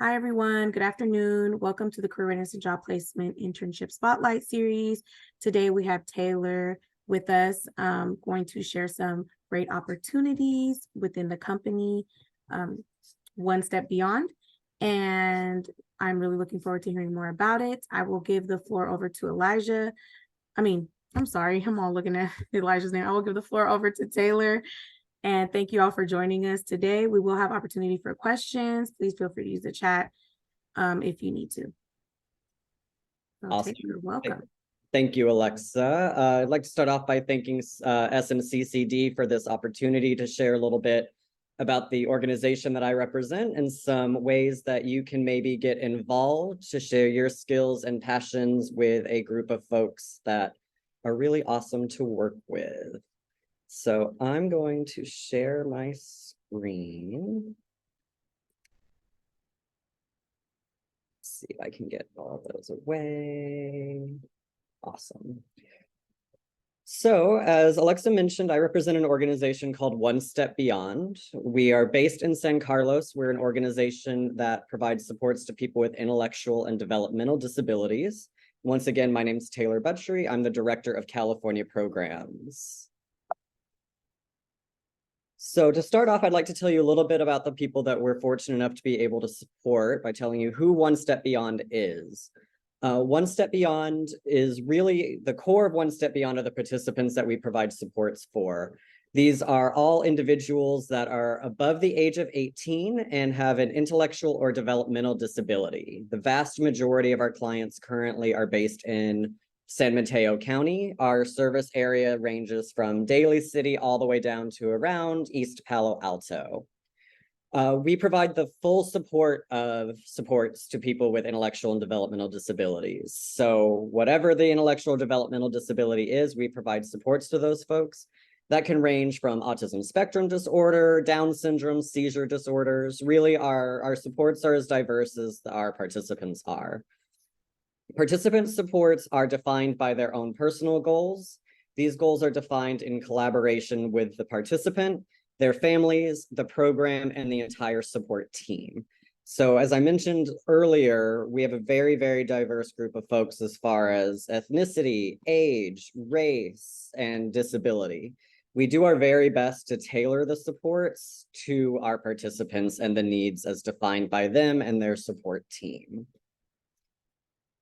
Hi, everyone. Good afternoon. Welcome to the Career Readiness and Job Placement Internship Spotlight Series. Today, we have Taylor with us, going to share some great opportunities within the company, one step beyond. And I'm really looking forward to hearing more about it. I will give the floor over to Elijah. I'm sorry, I'm all looking at Elijah's name. I will give the floor over to Taylor. And thank you all for joining us today. We will have opportunity for questions. Please feel free to use the chat if you need to. So Awesome. Taylor, welcome. Thank you, Alexa. I'd like to start off by thanking SMCCD for this opportunity to share a little bit about the organization that I represent and some ways that you can maybe get involved to share your skills and passions with a group of folks that are really awesome to work with. So I'm going to share my screen. Let's see if I can get all those away. Awesome. So as Alexa mentioned, I represent an organization called One Step Beyond. We are based in San Carlos. We're an organization that provides supports to people with intellectual and developmental disabilities. Once again, my name is Taylor Butchery. I'm the Director of California Programs. So to start off, I'd like to tell you a little bit about the people that we're fortunate enough to be able to support by telling you who One Step Beyond is. One Step Beyond is really the core of One Step Beyond are the participants that we provide supports for. These are all individuals that are above the age of 18 and have an intellectual or developmental disability. The vast majority of our clients currently are based in San Mateo County. Our service area ranges from Daly City all the way down to around East Palo Alto. We provide the full support of supports to people with intellectual and developmental disabilities. So whatever the intellectual developmental disability is, we provide supports to those folks. That can range from autism spectrum disorder, Down syndrome, seizure disorders. Really, our supports are as diverse as our participants are. Participant supports are defined by their own personal goals. These goals are defined in collaboration with the participant, their families, the program, and the entire support team. So as I mentioned earlier, we have a very, very diverse group of folks as far as ethnicity, age, race, and disability. We do our very best to tailor the supports to our participants and the needs as defined by them and their support team.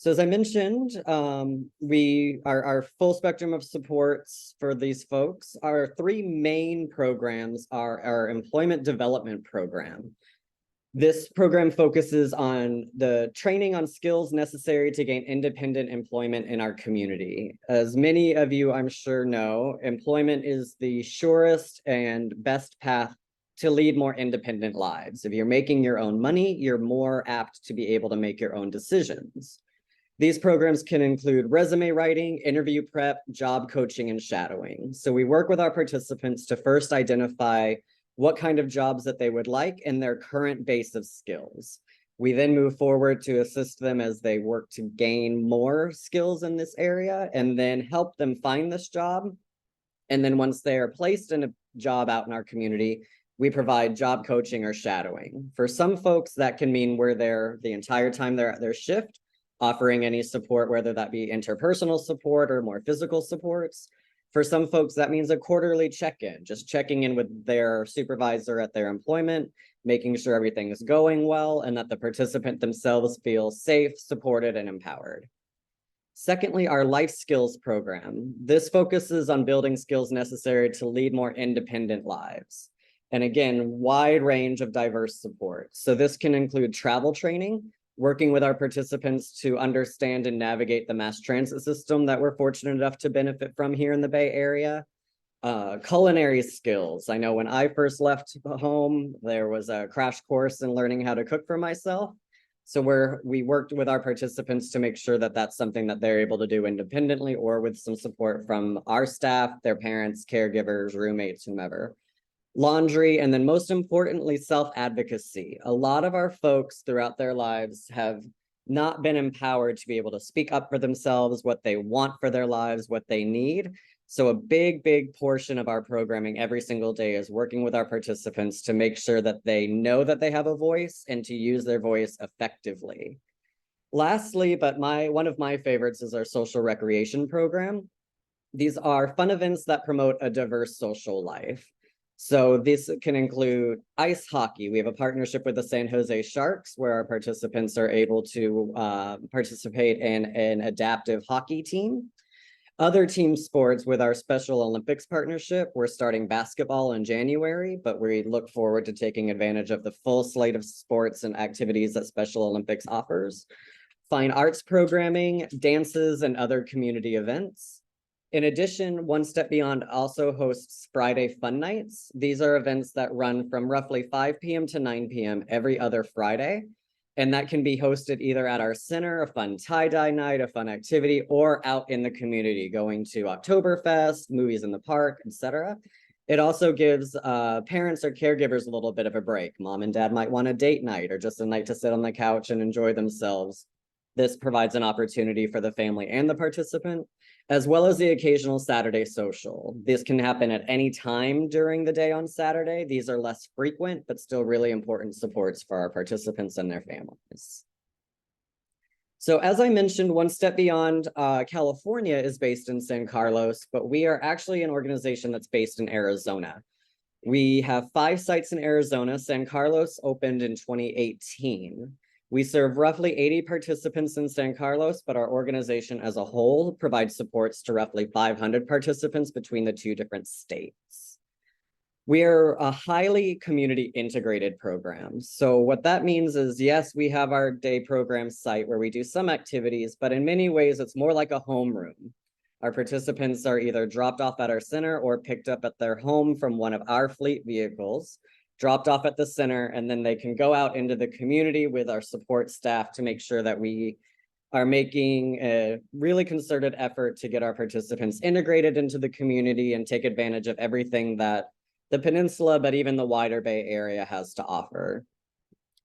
So as I mentioned, our full spectrum of supports for these folks. Our three main programs are our employment development program. This program focuses on the training on skills necessary to gain independent employment in our community. As many of you, I'm sure, know, employment is the surest and best path to lead more independent lives. If you're making your own money, you're more apt to be able to make your own decisions. These programs can include resume writing, interview prep, job coaching, and shadowing. So we work with our participants to first identify what kind of jobs that they would like and their current base of skills. We then move forward to assist them as they work to gain more skills in this area and then help them find this job. And then once they are placed in a job out in our community, we provide job coaching or shadowing. For some folks, that can mean we're there the entire time they're at their shift, offering any support, whether that be interpersonal support or more physical supports. For some folks, that means a quarterly check-in, just checking in with their supervisor at their employment, making sure everything is going well and that the participant themselves feel safe, supported, and empowered. Secondly, our life skills program. This focuses on building skills necessary to lead more independent lives. And again, wide range of diverse support. So this can include travel training, working with our participants to understand and navigate the mass transit system that we're fortunate enough to benefit from here in the Bay Area. Culinary skills. I know when I first left home, there was a crash course in learning how to cook for myself. So we worked with our participants to make sure that that's something that they're able to do independently or with some support from our staff, their parents, caregivers, roommates, whomever. Laundry, and then most importantly, self-advocacy. A lot of our folks throughout their lives have not been empowered to be able to speak up for themselves, what they want for their lives, what they need. So a big portion of our programming every single day is working with our participants to make sure that they know that they have a voice and to use their voice effectively. Lastly, but one of my favorites is our social recreation program. These are fun events that promote a diverse social life. So this can include ice hockey. We have a partnership with the San Jose Sharks where our participants are able to participate in an adaptive hockey team. Other team sports with our Special Olympics partnership, we're starting basketball in January, but we look forward to taking advantage of the full slate of sports and activities that Special Olympics offers. Fine arts programming, dances, and other community events. In addition, One Step Beyond also hosts Friday Fun Nights. These are events that run from roughly 5 p.m. to 9 p.m. every other Friday. And that can be hosted either at our center, a fun tie-dye night, a fun activity, or out in the community, going to Oktoberfest, movies in the park, etc. It also gives parents or caregivers a little bit of a break. Mom and dad might want a date night or just a night to sit on the couch and enjoy themselves. This provides an opportunity for the family and the participant, as well as the occasional Saturday social. This can happen at any time during the day on Saturday. These are less frequent, but still really important supports for our participants and their families. So as I mentioned, One Step Beyond California is based in San Carlos, but we are actually an organization that's based in Arizona. We have 5 sites in Arizona. San Carlos opened in 2018. We serve roughly 80 participants in San Carlos, but our organization as a whole provides supports to roughly 500 participants between the 2 different states. We are a highly community integrated program. So what that means is, yes, we have our day program site where we do some activities, but in many ways, it's more like a homeroom. Our participants are either dropped off at our center or picked up at their home from one of our fleet vehicles, dropped off at the center, and then they can go out into the community with our support staff to make sure that we are making a really concerted effort to get our participants integrated into the community and take advantage of everything that the peninsula, but even the wider Bay Area has to offer.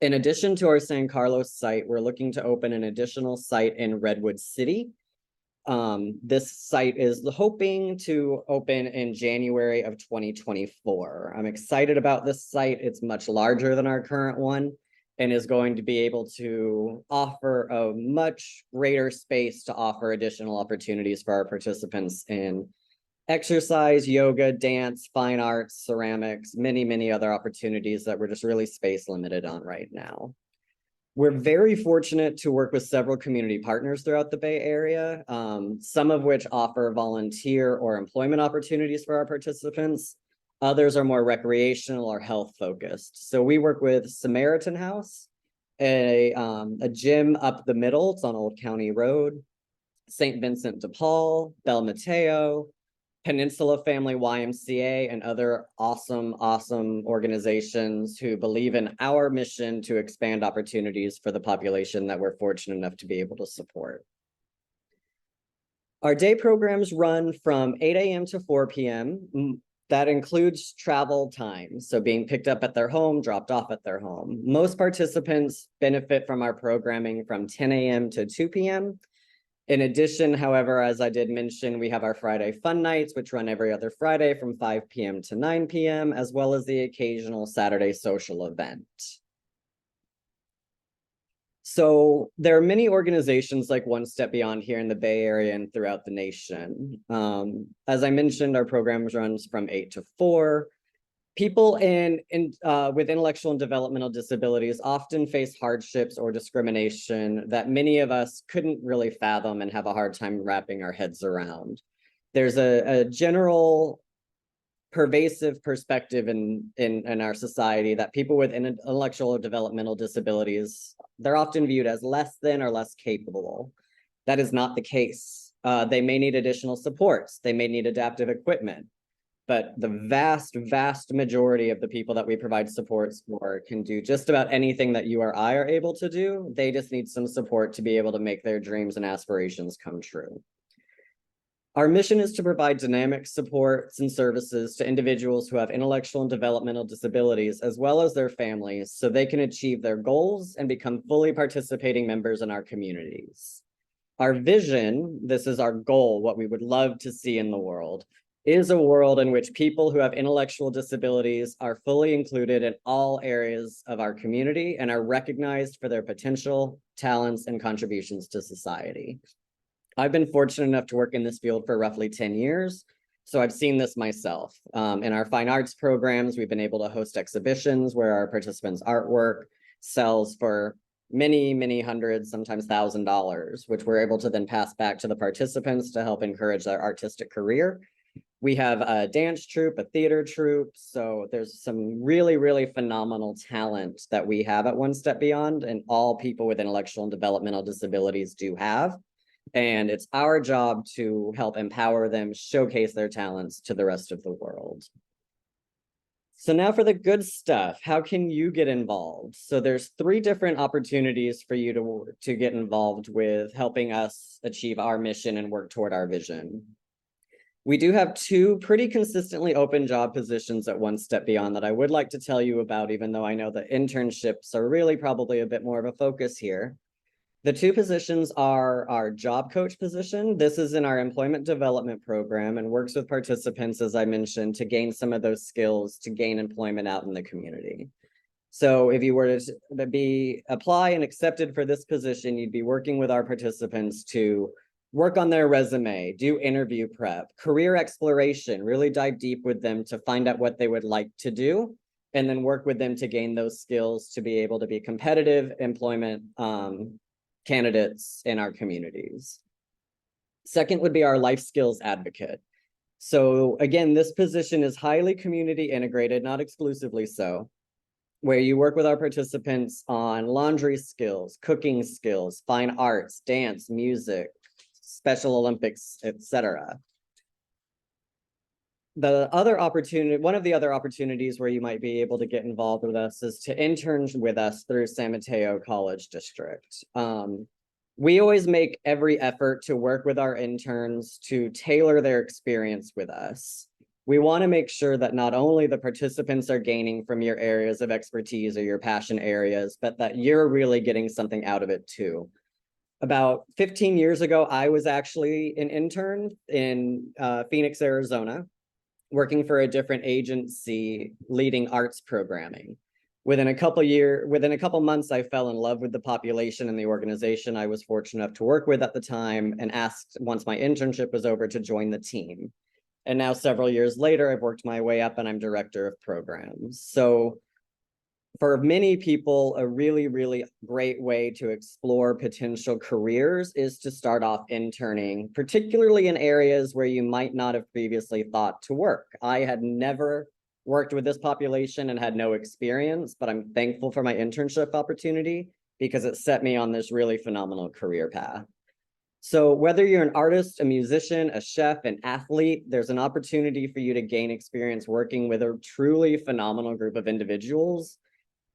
In addition to our San Carlos site, we're looking to open an additional site in Redwood City. This site is hoping to open in January of 2024. I'm excited about this site. It's much larger than our current one and is going to be able to offer a much greater space to offer additional opportunities for our participants in exercise, yoga, dance, fine arts, ceramics, many other opportunities that we're just really space limited on right now. We're very fortunate to work with several community partners throughout the Bay Area, some of which offer volunteer or employment opportunities for our participants. Others are more recreational or health focused. So we work with Samaritan House, a gym up the middle, it's on Old County Road, St. Vincent de Paul, Bel Mateo, Peninsula Family YMCA, and other awesome organizations who believe in our mission to expand opportunities for the population that we're fortunate enough to be able to support. Our day programs run from 8 a.m. to 4 p.m. That includes travel time, so being picked up at their home, dropped off at their home. Most participants benefit from our programming from 10 a.m. to 2 p.m. In addition, however, as I did mention, we have our Friday Fun Nights, which run every other Friday from 5 p.m. to 9 p.m., as well as the occasional Saturday social event. So there are many organizations like One Step Beyond here in the Bay Area and throughout the nation. As I mentioned, our programs runs from 8 to 4. People with intellectual and developmental disabilities often face hardships or discrimination that many of us couldn't really fathom and have a hard time wrapping our heads around. There's a general pervasive perspective in our society that people with intellectual or developmental disabilities, they're often viewed as less than or less capable. That is not the case. They may need additional supports. They may need adaptive equipment. But the vast majority of the people that we provide supports for can do just about anything that you or I are able to do. They just need some support to be able to make their dreams and aspirations come true. Our mission is to provide dynamic supports and services to individuals who have intellectual and developmental disabilities, as well as their families, so they can achieve their goals and become fully participating members in our communities. Our vision, this is our goal, what we would love to see in the world, is a world in which people who have intellectual disabilities are fully included in all areas of our community and are recognized for their potential, talents, and contributions to society. I've been fortunate enough to work in this field for roughly 10 years, so I've seen this myself. In our fine arts programs, we've been able to host exhibitions where our participants' artwork sells for many hundreds, sometimes $1,000, which we're able to then pass back to the participants to help encourage their artistic career. We have a dance troupe, a theater troupe, so there's some really phenomenal talent that we have at One Step Beyond, and all people with intellectual and developmental disabilities do have. And it's our job to help empower them, showcase their talents to the rest of the world. So now for the good stuff, how can you get involved? So there's 3 different opportunities for you to get involved with helping us achieve our mission and work toward our vision. We do have 2 pretty consistently open job positions at One Step Beyond that I would like to tell you about, even though I know that internships are really probably a bit more of a focus here. The 2 positions are our job coach position. This is in our employment development program and works with participants, as I mentioned, to gain some of those skills to gain employment out in the community. So if you were to apply and accepted for this position, you'd be working with our participants to work on their resume, do interview prep, career exploration, really dive deep with them to find out what they would like to do, and then work with them to gain those skills to be able to be competitive employment candidates in our communities. Second would be our life skills advocate. So again, this position is highly community integrated, not exclusively so, where you work with our participants on laundry skills, cooking skills, fine arts, dance, music, Special Olympics, etc. One of the other opportunities where you might be able to get involved with us is to intern with us through San Mateo College District. We always make every effort to work with our interns to tailor their experience with us. We want to make sure that not only the participants are gaining from your areas of expertise or your passion areas, but that you're really getting something out of it too. About 15 years ago, I was actually an intern in Phoenix, Arizona, working for a different agency leading arts programming. Within a couple months, I fell in love with the population and the organization I was fortunate enough to work with at the time, and asked once my internship was over to join the team. And now several years later, I've worked my way up and I'm director of programs. So for many people, a really great way to explore potential careers is to start off interning, particularly in areas where you might not have previously thought to work. I had never worked with this population and had no experience, but I'm thankful for my internship opportunity because it set me on this really phenomenal career path. So whether you're an artist, a musician, a chef, an athlete, there's an opportunity for you to gain experience working with a truly phenomenal group of individuals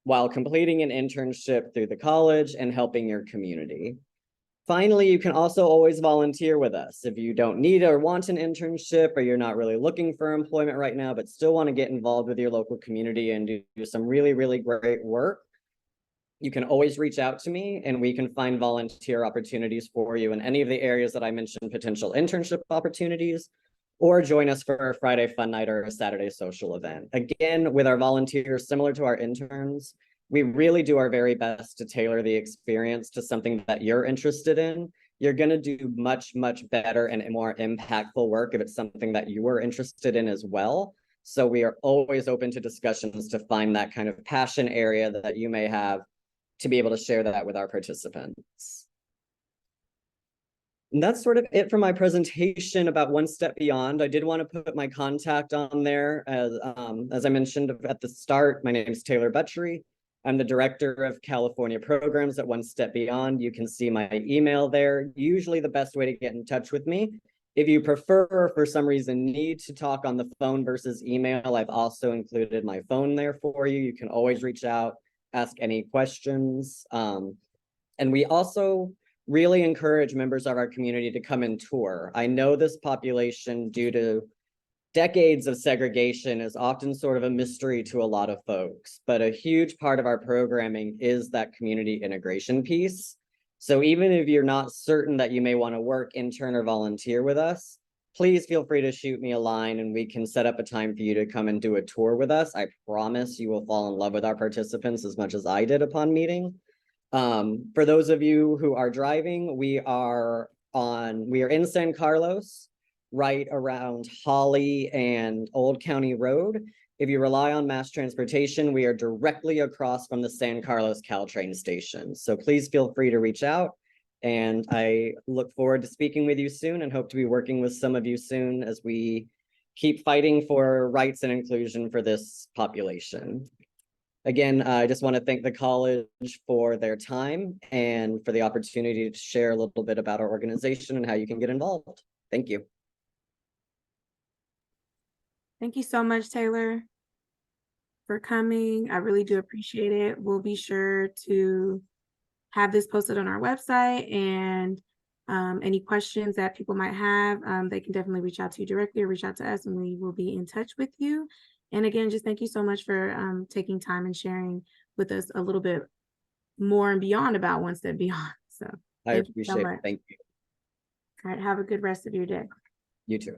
while completing an internship through the college and helping your community. Finally, you can also always volunteer with us. If you don't need or want an internship, or you're not really looking for employment right now, but still want to get involved with your local community and do some really great work, you can always reach out to me and we can find volunteer opportunities for you in any of the areas that I mentioned, potential internship opportunities, or join us for a Friday fun night or a Saturday social event. Again, with our volunteers, similar to our interns, we really do our very best to tailor the experience to something that you're interested in. You're going to do much better and more impactful work if it's something that you are interested in as well. So we are always open to discussions to find that kind of passion area that you may have to be able to share that with our participants. And that's sort of it for my presentation about One Step Beyond. I did want to put my contact on there. As I mentioned at the start, my name is Taylor Butchery. I'm the director of California programs at One Step Beyond. You can see my email there. Usually the best way to get in touch with me. If you prefer, or for some reason need to talk on the phone versus email, I've also included my phone there for you. You can always reach out, ask any questions. And we also really encourage members of our community to come and tour. I know this population, due to decades of segregation, is often sort of a mystery to a lot of folks, but a huge part of our programming is that community integration piece. So even if you're not certain that you may want to work, intern, or volunteer with us, please feel free to shoot me a line and we can set up a time for you to come and do a tour with us. I promise you will fall in love with our participants as much as I did upon meeting. For those of you who are driving, we are in San Carlos, right around Holly and Old County Road. If you rely on mass transportation, we are directly across from the San Carlos Caltrain station. So please feel free to reach out. And I look forward to speaking with you soon and hope to be working with some of you soon as we keep fighting for rights and inclusion for this population. Again, I just want to thank the college for their time and for the opportunity to share a little bit about our organization and how you can get involved. Thank you. Thank you so much, Taylor, for coming. I really do appreciate it. We'll be sure to have this posted on our website, and any questions that people might have, they can definitely reach out to you directly or reach out to us and we will be in touch with you. And again, just thank you so much for taking time and sharing with us a little bit more and beyond about One Step Beyond. So I thank you so appreciate it. much. Thank you. All right, have a good rest of your day. You too.